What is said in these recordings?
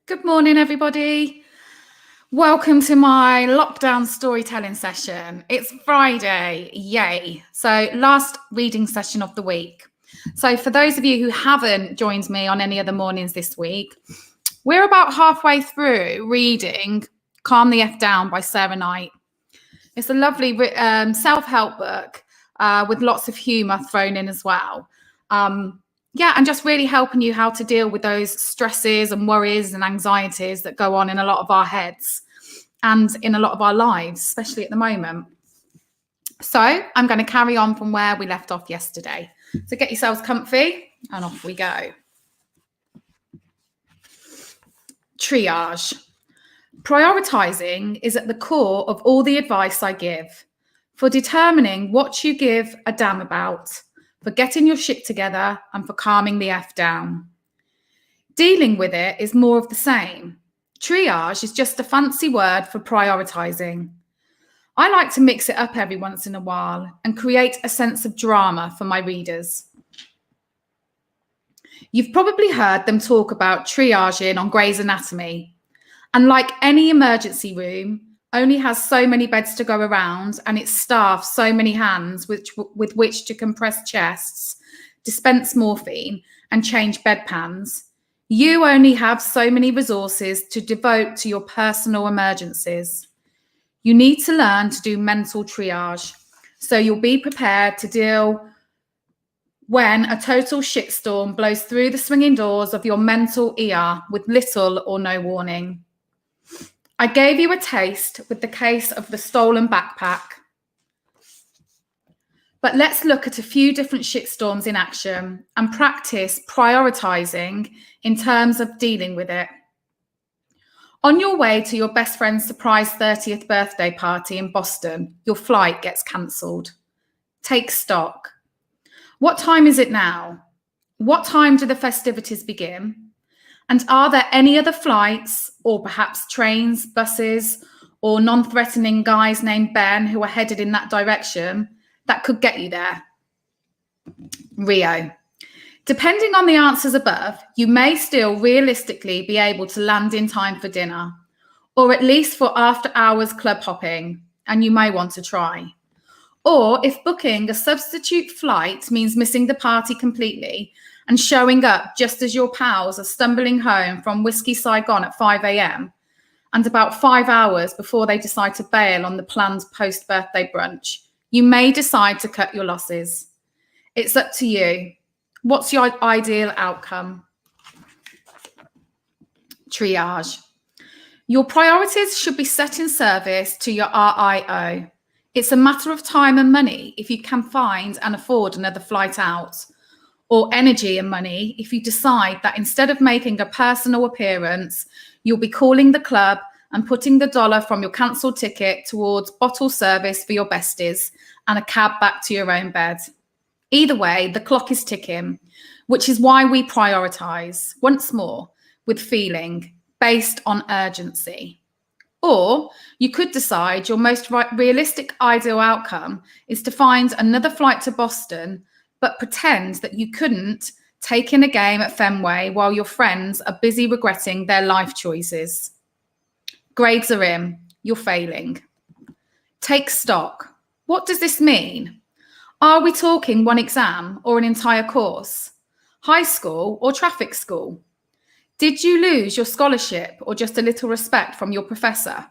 Good morning, everybody. Welcome to my lockdown storytelling session. It's Friday, yay. So last reading session of the week. So for those of you who haven't joined me on any other mornings this week, we're about halfway through reading Calm the F Down by Sarah Knight. It's a lovely self-help book with lots of humour thrown in as well. And just really helping you how to deal with those stresses and worries and anxieties that go on in a lot of our heads and in a lot of our lives, especially at the moment. So I'm going to carry on from where we left off yesterday. So get yourselves comfy and off we go. Triage. Prioritizing is at the core of all the advice I give for determining what you give a damn about, for getting your shit together, and for calming the F down. Dealing with it is more of the same. Triage is just a fancy word for prioritizing. I like to mix it up every once in a while and create a sense of drama for my readers. You've probably heard them talk about triaging on Grey's Anatomy. And like any emergency room, only has so many beds to go around, and it staffs so many hands with which to compress chests, dispense morphine, and change bedpans. You only have so many resources to devote to your personal emergencies. You need to learn to do mental triage, so you'll be prepared to deal when a total shitstorm blows through the swinging doors of your mental ER with little or no warning. I gave you a taste with the case of the stolen backpack. But let's look at a few different shitstorms in action and practice prioritizing in terms of dealing with it. On your way to your best friend's surprise 30th birthday party in Boston, your flight gets cancelled. Take stock. What time is it now? What time do the festivities begin? And are there any other flights, or perhaps trains, buses, or non-threatening guys named Ben who are headed in that direction that could get you there? Rio. Depending on the answers above, you may still realistically be able to land in time for dinner, or at least for after-hours club hopping, and you may want to try. Or if booking a substitute flight means missing the party completely and showing up just as your pals are stumbling home from Whiskey Saigon at 5 a.m. and about 5 hours before they decide to bail on the planned post-birthday brunch, you may decide to cut your losses. It's up to you. What's your ideal outcome? Triage. Your priorities should be set in service to your RIO. It's a matter of time and money if you can find and afford another flight out, or energy and money if you decide that instead of making a personal appearance, you'll be calling the club and putting the dollar from your cancelled ticket towards bottle service for your besties and a cab back to your own bed. Either way, the clock is ticking, which is why we prioritise, once more, with feeling, based on urgency. Or you could decide your most realistic ideal outcome is to find another flight to Boston, but pretend that you couldn't take in a game at Fenway while your friends are busy regretting their life choices. Grades are in. You're failing. Take stock. What does this mean? Are we talking one exam or an entire course? High school or traffic school? Did you lose your scholarship or just a little respect from your professor?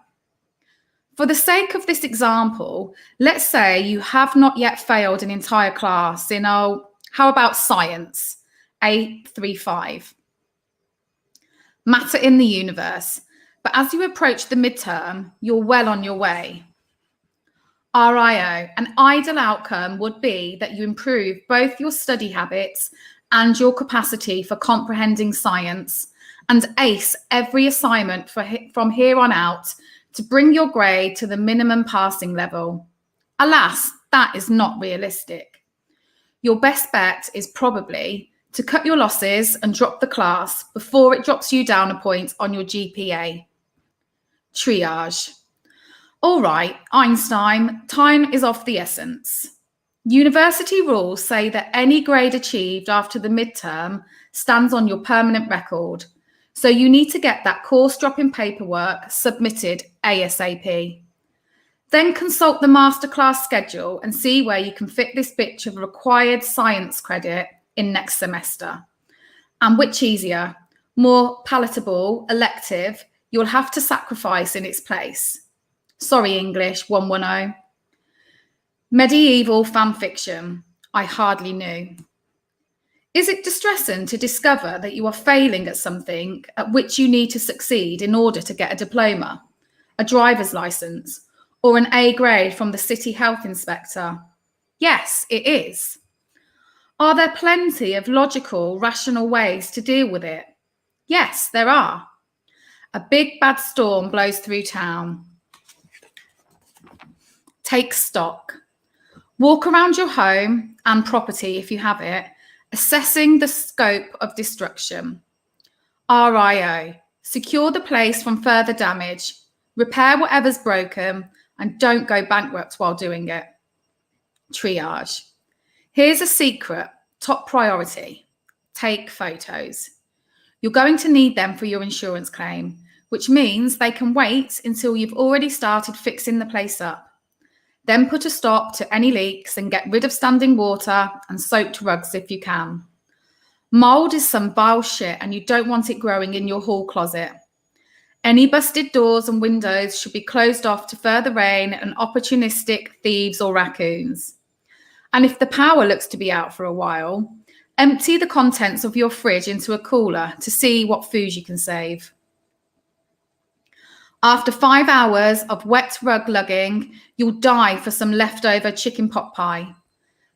For the sake of this example, let's say you have not yet failed an entire class in, how about science? 835. Matter in the universe. But as you approach the midterm, you're well on your way. RIO, an ideal outcome would be that you improve both your study habits and your capacity for comprehending science, and ace every assignment from here on out to bring your grade to the minimum passing level. Alas, that is not realistic. Your best bet is probably to cut your losses and drop the class before it drops you down a point on your GPA. Triage. All right, Einstein, time is of the essence. University rules say that any grade achieved after the midterm stands on your permanent record. So you need to get that course drop-in paperwork submitted ASAP. Then consult the masterclass schedule and see where you can fit this bitch of required science credit in next semester. And which easier, more palatable, elective, you'll have to sacrifice in its place. Sorry, English 110. Medieval fan fiction. I hardly knew. Is it distressing to discover that you are failing at something at which you need to succeed in order to get a diploma, a driver's license, or an A grade from the city health inspector? Yes, it is. Are there plenty of logical, rational ways to deal with it? Yes, there are. A big bad storm blows through town. Take stock. Walk around your home and property if you have it, assessing the scope of destruction. RIO. Secure the place from further damage. Repair whatever's broken and don't go bankrupt while doing it. Triage. Here's a secret, top priority. Take photos. You're going to need them for your insurance claim, which means they can wait until you've already started fixing the place up. Then put a stop to any leaks and get rid of standing water and soaked rugs if you can. Mold is some vile shit and you don't want it growing in your hall closet. Any busted doors and windows should be closed off to further rain and opportunistic thieves or raccoons. And if the power looks to be out for a while, empty the contents of your fridge into a cooler to see what food you can save. After 5 hours of wet rug lugging, you'll die for some leftover chicken pot pie.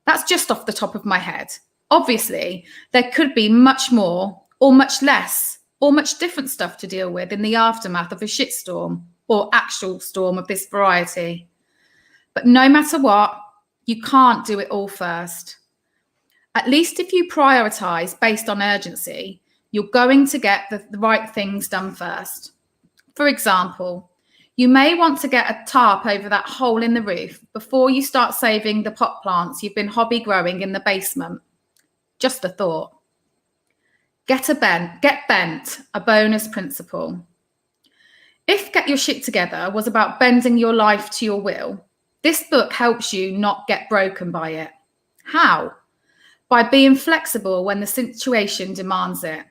That's just off the top of my head. Obviously, there could be much more or much less or much different stuff to deal with in the aftermath of a shitstorm or actual storm of this variety. But no matter what, you can't do it all first. At least if you prioritise based on urgency, you're going to get the right things done first. For example, you may want to get a tarp over that hole in the roof before you start saving the pot plants you've been hobby growing in the basement. Just a thought. Get bent, a bonus principle. If Get Your Shit Together was about bending your life to your will, this book helps you not get broken by it. How? By being flexible when the situation demands it.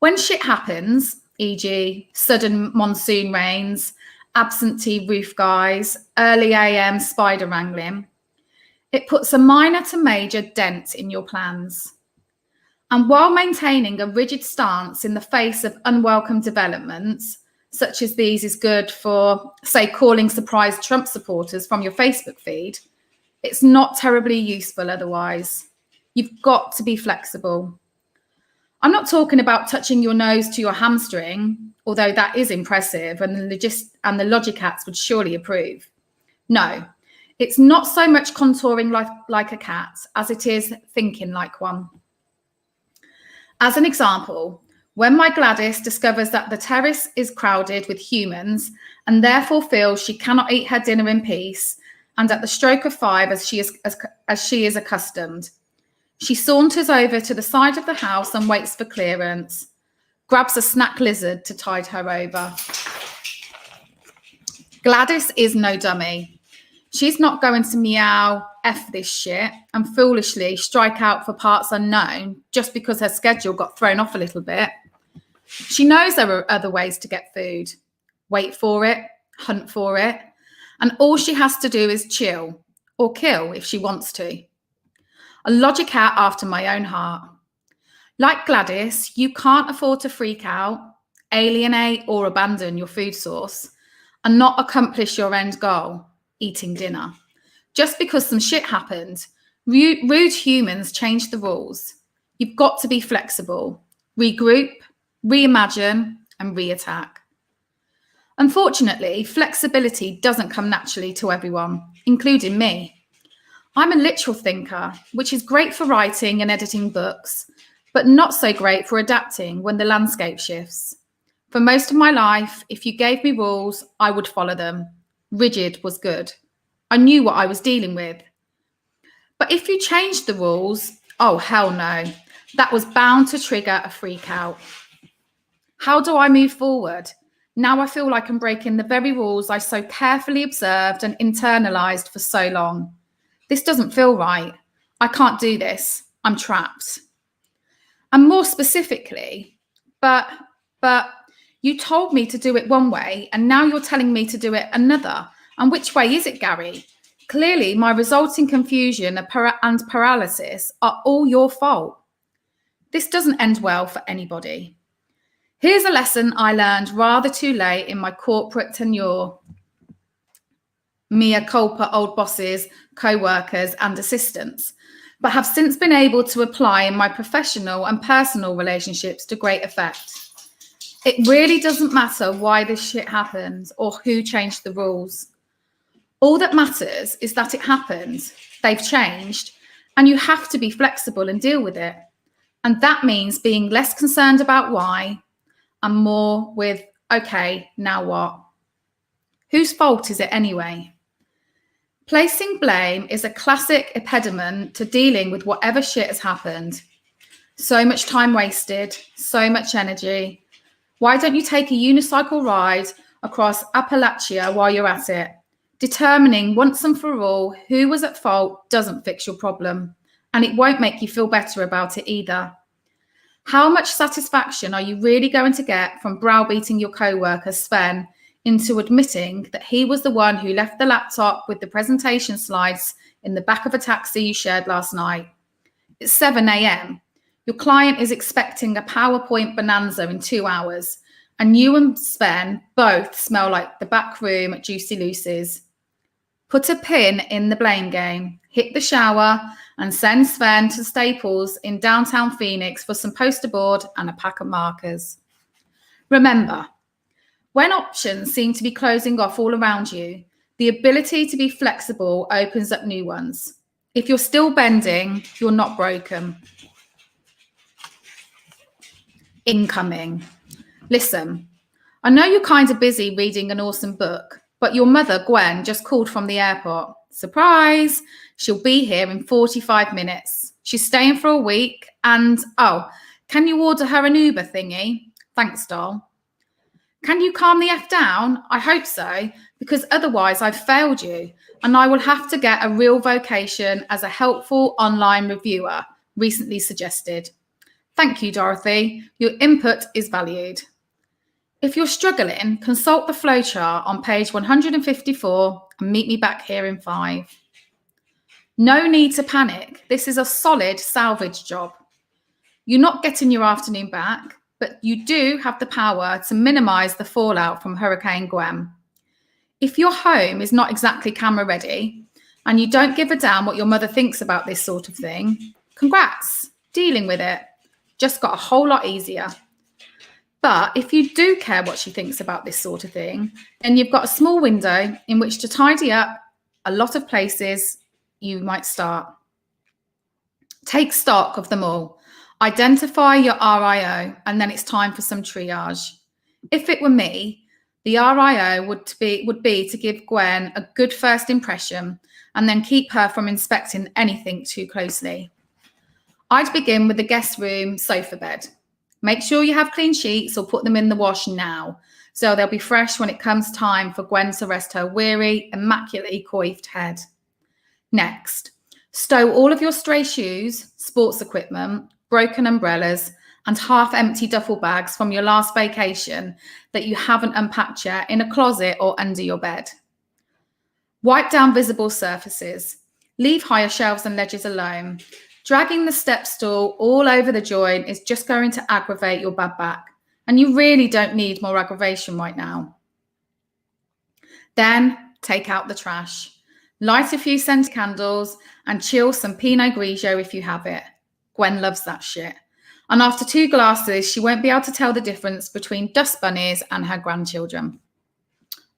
When shit happens, e.g. sudden monsoon rains, absentee roof guys, early AM spider wrangling, it puts a minor to major dent in your plans. And while maintaining a rigid stance in the face of unwelcome developments, such as these is good for, say, calling surprise Trump supporters from your Facebook feed, it's not terribly useful otherwise. You've got to be flexible. I'm not talking about touching your nose to your hamstring, although that is impressive and the Logicats would surely approve. No, it's not so much contouring like a cat as it is thinking like one. As an example, when my Gladys discovers that the terrace is crowded with humans and therefore feels she cannot eat her dinner in peace and at the stroke of 5 as she is accustomed, she saunters over to the side of the house and waits for clearance, grabs a snack lizard to tide her over. Gladys is no dummy. She's not going to meow, F this shit, and foolishly strike out for parts unknown just because her schedule got thrown off a little bit. She knows there are other ways to get food. Wait for it, hunt for it, and all she has to do is chill, or kill if she wants to. A Logicat after my own heart. Like Gladys, you can't afford to freak out, alienate or abandon your food source, and not accomplish your end goal, eating dinner. Just because some shit happened, rude humans change the rules. You've got to be flexible, regroup, reimagine, and reattack. Unfortunately, flexibility doesn't come naturally to everyone, including me. I'm a literal thinker, which is great for writing and editing books, but not so great for adapting when the landscape shifts. For most of my life, if you gave me rules, I would follow them. Rigid was good. I knew what I was dealing with. But if you changed the rules, oh hell no, that was bound to trigger a freak out. How do I move forward? Now I feel like I'm breaking the very rules I so carefully observed and internalized for so long. This doesn't feel right. I can't do this. I'm trapped. And more specifically, but you told me to do it one way and now you're telling me to do it another. And which way is it, Gary? Clearly, my resulting confusion and paralysis are all your fault. This doesn't end well for anybody. Here's a lesson I learned rather too late in my corporate tenure. Mea culpa, old bosses, co-workers and assistants, but have since been able to apply in my professional and personal relationships to great effect. It really doesn't matter why this shit happens or who changed the rules. All that matters is that it happened, they've changed, and you have to be flexible and deal with it. And that means being less concerned about why and more with, okay, now what? Whose fault is it anyway? Placing blame is a classic impediment to dealing with whatever shit has happened. So much time wasted, so much energy. Why don't you take a unicycle ride across Appalachia while you're at it? Determining once and for all who was at fault doesn't fix your problem, and it won't make you feel better about it either. How much satisfaction are you really going to get from browbeating your co-worker, Sven, into admitting that he was the one who left the laptop with the presentation slides in the back of a taxi you shared last night? It's 7 a.m. Your client is expecting a PowerPoint bonanza in 2 hours, and you and Sven both smell like the back room at Juicy Lucy's. Put a pin in the blame game, hit the shower, and send Sven to Staples in downtown Phoenix for some poster board and a pack of markers. Remember, when options seem to be closing off all around you, the ability to be flexible opens up new ones. If you're still bending, you're not broken. Incoming. Listen, I know you're kind of busy reading an awesome book, but your mother, Gwen, just called from the airport. Surprise! She'll be here in 45 minutes. She's staying for a week and, oh, can you order her an Uber thingy? Thanks, doll. Can you calm the F down? I hope so, because otherwise I've failed you and I will have to get a real vocation as a helpful online reviewer, recently suggested. Thank you, Dorothy. Your input is valued. If you're struggling, consult the flowchart on page 154 and meet me back here in 5. No need to panic. This is a solid salvage job. You're not getting your afternoon back, but you do have the power to minimize the fallout from Hurricane Gwen. If your home is not exactly camera ready and you don't give a damn what your mother thinks about this sort of thing, congrats, dealing with it just got a whole lot easier. But if you do care what she thinks about this sort of thing, then you've got a small window in which to tidy up a lot of places you might start. Take stock of them all. Identify your RIO, and then it's time for some triage. If it were me, the RIO would be to give Gwen a good first impression and then keep her from inspecting anything too closely. I'd begin with the guest room sofa bed. Make sure you have clean sheets or put them in the wash now, so they'll be fresh when it comes time for Gwen to rest her weary, immaculately coiffed head. Next, stow all of your stray shoes, sports equipment, broken umbrellas, and half-empty duffel bags from your last vacation that you haven't unpacked yet in a closet or under your bed. Wipe down visible surfaces. Leave higher shelves and ledges alone. Dragging the step stool all over the joint is just going to aggravate your bad back, and you really don't need more aggravation right now. Then take out the trash. Light a few scented candles and chill some Pinot Grigio if you have it. Gwen loves that shit. And after 2 glasses, she won't be able to tell the difference between dust bunnies and her grandchildren.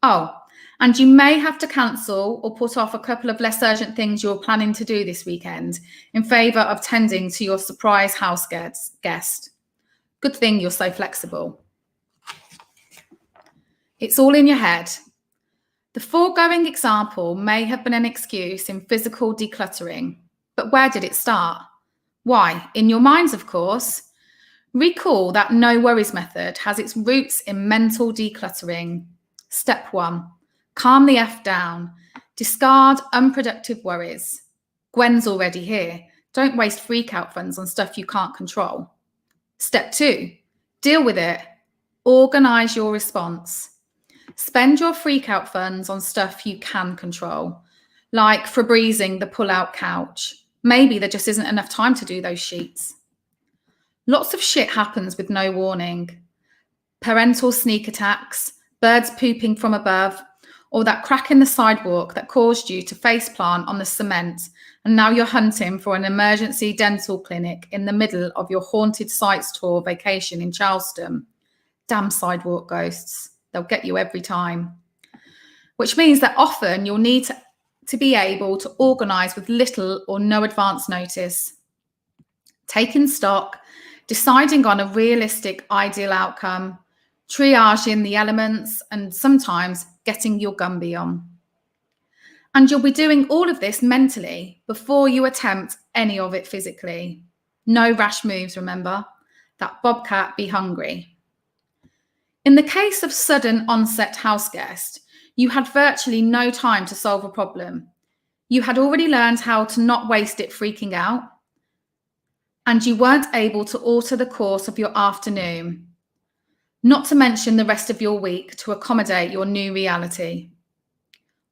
Oh, and you may have to cancel or put off a couple of less urgent things you're planning to do this weekend in favour of tending to your surprise house guest. Good thing you're so flexible. It's all in your head. The foregoing example may have been an excuse in physical decluttering, but where did it start? Why? In your minds, of course. Recall that no worries method has its roots in mental decluttering. Step 1, calm the F down. Discard unproductive worries. Gwen's already here. Don't waste freak-out funds on stuff you can't control. Step 2, deal with it. Organise your response. Spend your freak-out funds on stuff you can control, like Febrezing the pull-out couch. Maybe there just isn't enough time to do those sheets. Lots of shit happens with no warning. Parental sneak attacks, birds pooping from above, or that crack in the sidewalk that caused you to faceplant on the cement, and now you're hunting for an emergency dental clinic in the middle of your haunted sites tour vacation in Charleston. Damn sidewalk ghosts. They'll get you every time. Which means that often you'll need to be able to organise with little or no advance notice. Taking stock, deciding on a realistic ideal outcome, triaging the elements, and sometimes getting your Gumby on. And you'll be doing all of this mentally before you attempt any of it physically. No rash moves, remember? That bobcat be hungry. In the case of sudden onset house guest, you had virtually no time to solve a problem. You had already learned how to not waste it freaking out, and you weren't able to alter the course of your afternoon, not to mention the rest of your week to accommodate your new reality.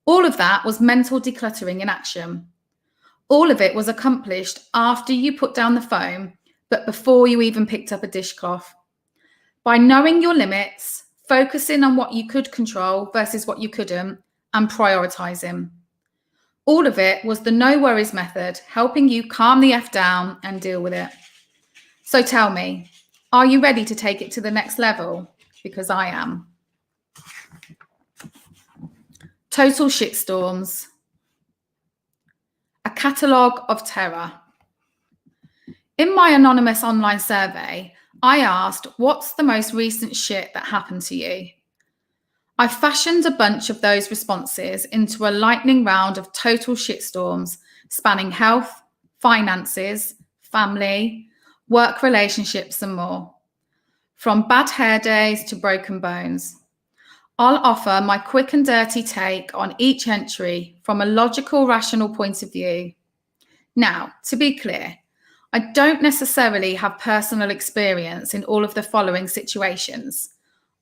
All of that was mental decluttering in action. All of it was accomplished after you put down the phone, but before you even picked up a dishcloth. By knowing your limits, focusing on what you could control versus what you couldn't, and prioritising. All of it was the no worries method, helping you calm the F down and deal with it. So tell me, are you ready to take it to the next level? Because I am. Total shitstorms. A catalogue of terror. In my anonymous online survey, I asked, what's the most recent shit that happened to you? I fashioned a bunch of those responses into a lightning round of total shitstorms spanning health, finances, family, work relationships, and more. From bad hair days to broken bones. I'll offer my quick and dirty take on each entry from a logical, rational point of view. Now, to be clear, I don't necessarily have personal experience in all of the following situations.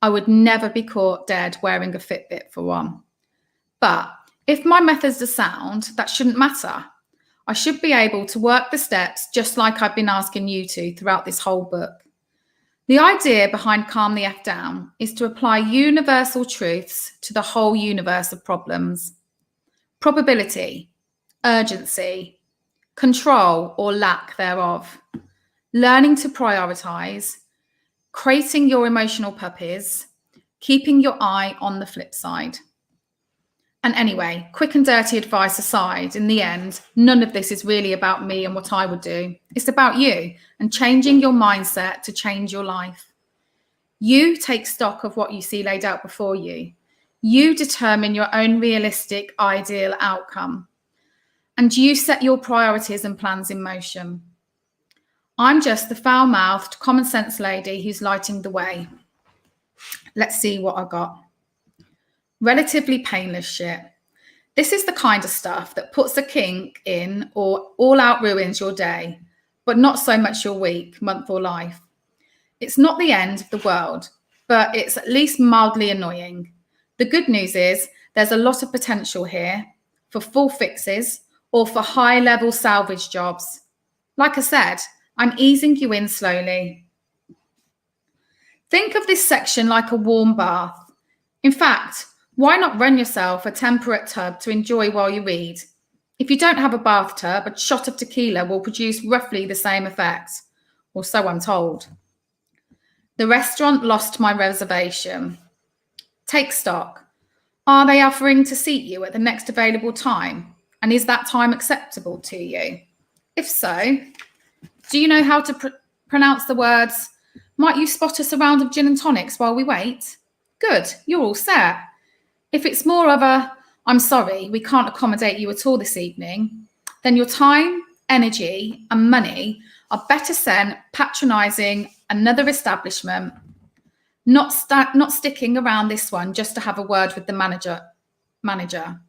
I would never be caught dead wearing a Fitbit for one. But if my methods are sound, that shouldn't matter. I should be able to work the steps just like I've been asking you to throughout this whole book. The idea behind Calm the F Down is to apply universal truths to the whole universe of problems. Probability, urgency, control or lack thereof, learning to prioritize, creating your emotional puppies, keeping your eye on the flip side. And anyway, quick and dirty advice aside, in the end, none of this is really about me and what I would do. It's about you and changing your mindset to change your life. You take stock of what you see laid out before you. You determine your own realistic, ideal outcome. And you set your priorities and plans in motion. I'm just the foul-mouthed, common sense lady who's lighting the way. Let's see what I got. Relatively painless shit. This is the kind of stuff that puts a kink in or all out ruins your day, but not so much your week, month, or life. It's not the end of the world, but it's at least mildly annoying. The good news is there's a lot of potential here for full fixes or for high-level salvage jobs. Like I said, I'm easing you in slowly. Think of this section like a warm bath. In fact, why not run yourself a temperate tub to enjoy while you read? If you don't have a bathtub, a shot of tequila will produce roughly the same effect, or so I'm told. The restaurant lost my reservation. Take stock. Are they offering to seat you at the next available time? And is that time acceptable to you? If so, do you know how to pronounce the words, might you spot us a round of gin and tonics while we wait? Good, you're all set. If it's more of a, I'm sorry, we can't accommodate you at all this evening, then your time, energy, and money are better sent patronising another establishment, not sticking around this one just to have a word with the manager.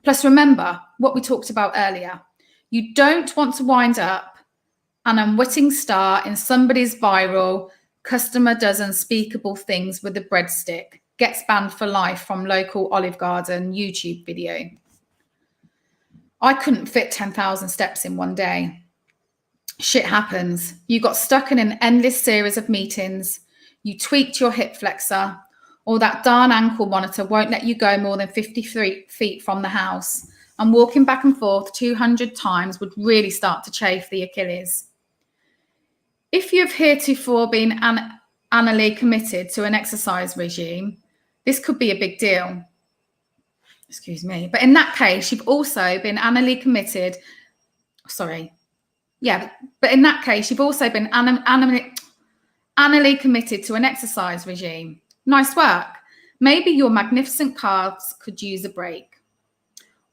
Plus, remember what we talked about earlier. You don't want to wind up an unwitting star in somebody's viral customer does unspeakable things with a breadstick, gets banned for life from local Olive Garden YouTube video. I couldn't fit 10,000 steps in one day. Shit happens. You got stuck in an endless series of meetings. You tweaked your hip flexor, or that darn ankle monitor won't let you go more than 53 feet from the house. And walking back and forth 200 times would really start to chafe the Achilles. If you've heretofore been anally committed to an exercise regime, this could be a big deal. Excuse me. But in that case, you've also been anally committed. But in that case, you've also been anally committed to an exercise regime. Nice work. Maybe your magnificent calves could use a break.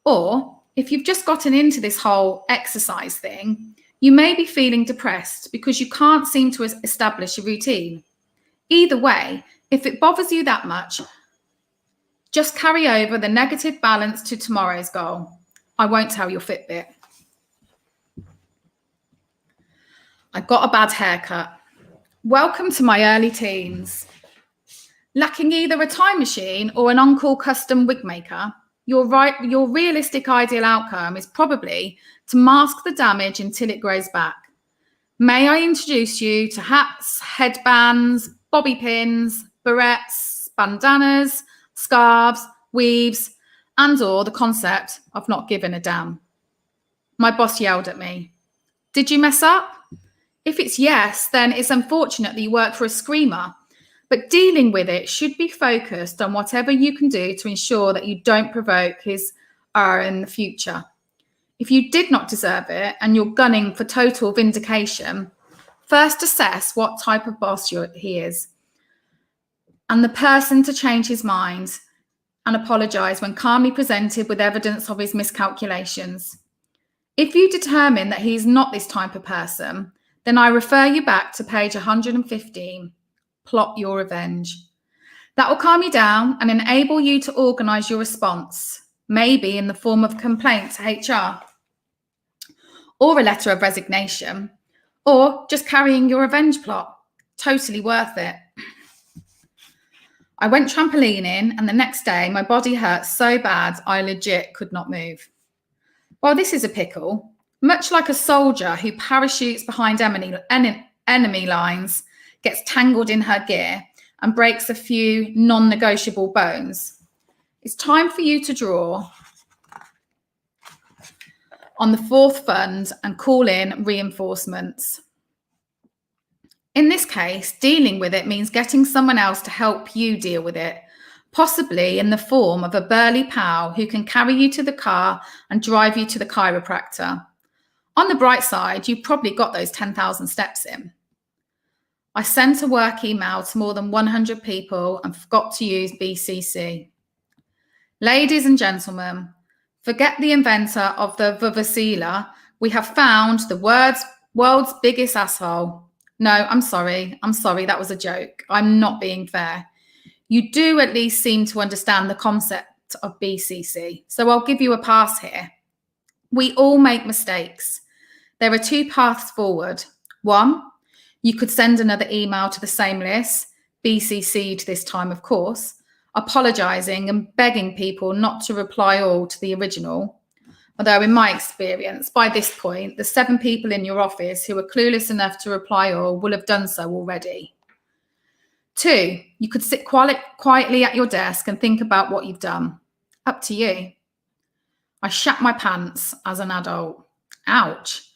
Or if you've just gotten into this whole exercise thing, you may be feeling depressed because you can't seem to establish a routine. Either way, if it bothers you that much, just carry over the negative balance to tomorrow's goal. I won't tell your Fitbit. I got a bad haircut. Welcome to my early teens. Lacking either a time machine or an on-call custom wig maker, your realistic ideal outcome is probably to mask the damage until it grows back. May I introduce you to hats, headbands, bobby pins, barrettes, bandanas, scarves, weaves, and or the concept of not giving a damn. My boss yelled at me. Did you mess up? If it's yes, then it's unfortunate that you work for a screamer, but dealing with it should be focused on whatever you can do to ensure that you don't provoke his in the future. If you did not deserve it and you're gunning for total vindication, first assess what type of boss he is and the person to change his mind and apologise when calmly presented with evidence of his miscalculations. If you determine that he's not this type of person, then I refer you back to page 115, Plot Your Revenge. That will calm you down and enable you to organise your response, maybe in the form of a complaint to HR, or a letter of resignation, or just carrying your revenge plot. Totally worth it. I went trampolining and the next day my body hurt so bad I legit could not move. Well, this is a pickle. Much like a soldier who parachutes behind enemy lines, gets tangled in her gear and breaks a few non-negotiable bones, it's time for you to draw on the fourth fund and call in reinforcements. In this case, dealing with it means getting someone else to help you deal with it, possibly in the form of a burly pal who can carry you to the car and drive you to the chiropractor. On the bright side, you probably got those 10,000 steps in. I sent a work email to more than 100 people and forgot to use BCC. Ladies and gentlemen, forget the inventor of the Vuvuzela. We have found the world's biggest asshole. No, I'm sorry, that was a joke. I'm not being fair. You do at least seem to understand the concept of BCC, so I'll give you a pass here. We all make mistakes. There are two paths forward. One, you could send another email to the same list, BCC'd this time, of course, apologising and begging people not to reply all to the original. Although in my experience, by this point, the 7 people in your office who are clueless enough to reply all will have done so already. 2, you could sit quietly at your desk and think about what you've done. Up to you. I shat my pants as an adult. Ouch.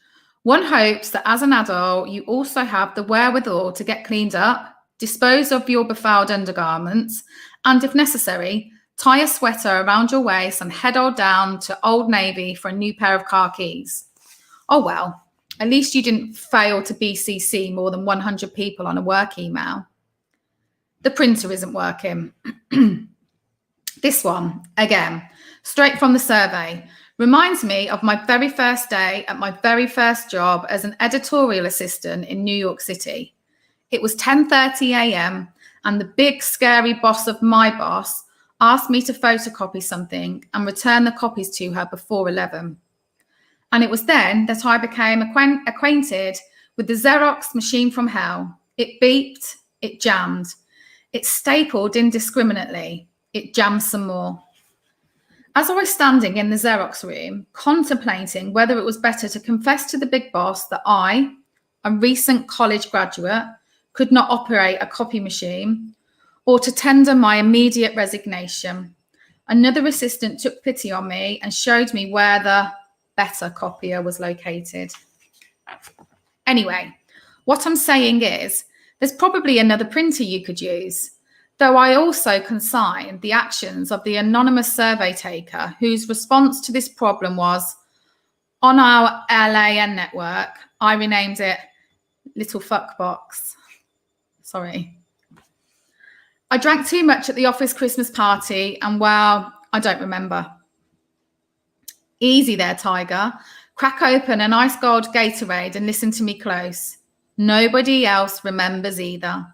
One hopes that as an adult, you also have the wherewithal to get cleaned up, dispose of your befouled undergarments, and if necessary, tie a sweater around your waist and head on down to Old Navy for a new pair of car keys. Oh well, at least you didn't fail to BCC more than 100 people on a work email. The printer isn't working. This one, again, straight from the survey. Reminds me of my very first day at my very first job as an editorial assistant in New York City. It was 10:30 a.m. and the big scary boss of my boss asked me to photocopy something and return the copies to her before 11. And it was then that I became acquainted with the Xerox machine from hell. It beeped, it jammed, it stapled indiscriminately, it jammed some more. As I was standing in the Xerox room, contemplating whether it was better to confess to the big boss that I, a recent college graduate, could not operate a copy machine, or to tender my immediate resignation, another assistant took pity on me and showed me where the better copier was located. Anyway, what I'm saying is, there's probably another printer you could use, though I also consigned the actions of the anonymous survey taker whose response to this problem was, on our LAN network, I renamed it Little Fuck Box. Sorry. I drank too much at the office Christmas party and, well, I don't remember. Easy there, Tiger. Crack open an ice gold Gatorade and listen to me close. Nobody else remembers either.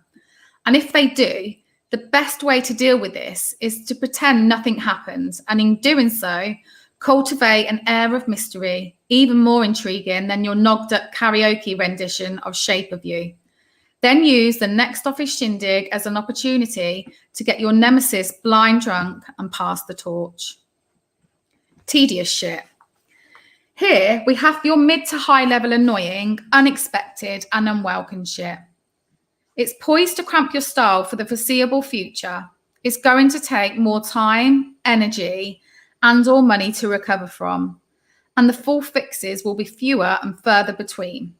And if they do, the best way to deal with this is to pretend nothing happened, and in doing so, cultivate an air of mystery, even more intriguing than your nogged-up karaoke rendition of Shape of You. Then use the next office shindig as an opportunity to get your nemesis blind drunk and pass the torch. Tedious shit. Here we have your mid to high level annoying, unexpected and unwelcome shit. It's poised to cramp your style for the foreseeable future. It's going to take more time, energy and or money to recover from. And the full fixes will be fewer and further between.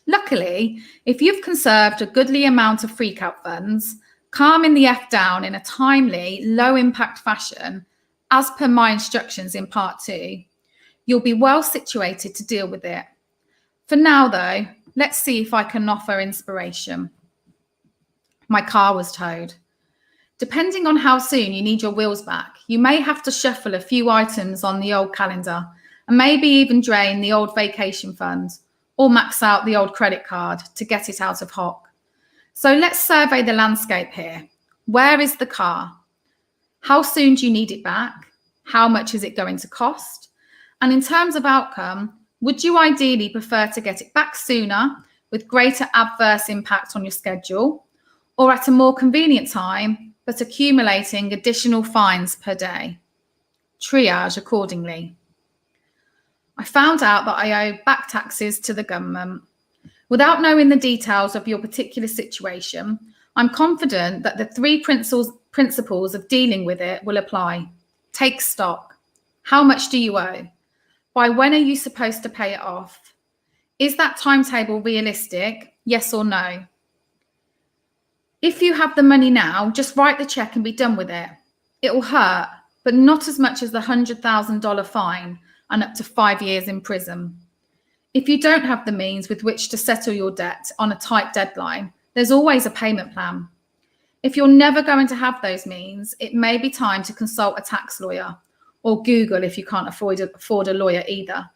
Luckily, if you've conserved a goodly amount of freak-out funds, calming the F down in a timely, low-impact fashion, as per my instructions in part 2, you'll be well situated to deal with it. For now, though, let's see if I can offer inspiration. My car was towed. Depending on how soon you need your wheels back, you may have to shuffle a few items on the old calendar and maybe even drain the old vacation fund or max out the old credit card to get it out of hock. So let's survey the landscape here. Where is the car? How soon do you need it back? How much is it going to cost? And in terms of outcome, would you ideally prefer to get it back sooner with greater adverse impact on your schedule, or at a more convenient time, but accumulating additional fines per day? Triage accordingly. I found out that I owe back taxes to the government. Without knowing the details of your particular situation, I'm confident that the 3 principles of dealing with it will apply. Take stock. How much do you owe? By when are you supposed to pay it off? Is that timetable realistic? Yes or no? If you have the money now, just write the check and be done with it. It will hurt, but not as much as the $100,000 fine and up to 5 years in prison. If you don't have the means with which to settle your debt on a tight deadline, there's always a payment plan. If you're never going to have those means, it may be time to consult a tax lawyer, or Google if you can't afford a lawyer either,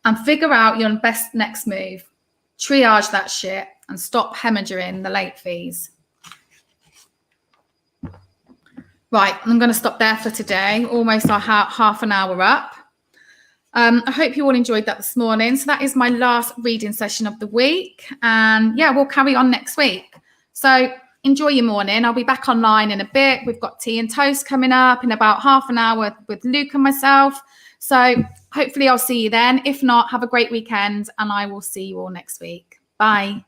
and figure out your best next move. Triage that shit and stop hemorrhaging the late fees. Right, I'm going to stop there for today. Almost half an hour up. I hope you all enjoyed that this morning. So that is my last reading session of the week. And yeah, we'll carry on next week. So enjoy your morning. I'll be back online in a bit. We've got tea and toast coming up in about half an hour with Luke and myself. So hopefully I'll see you then. If not, have a great weekend and I will see you all next week. Bye.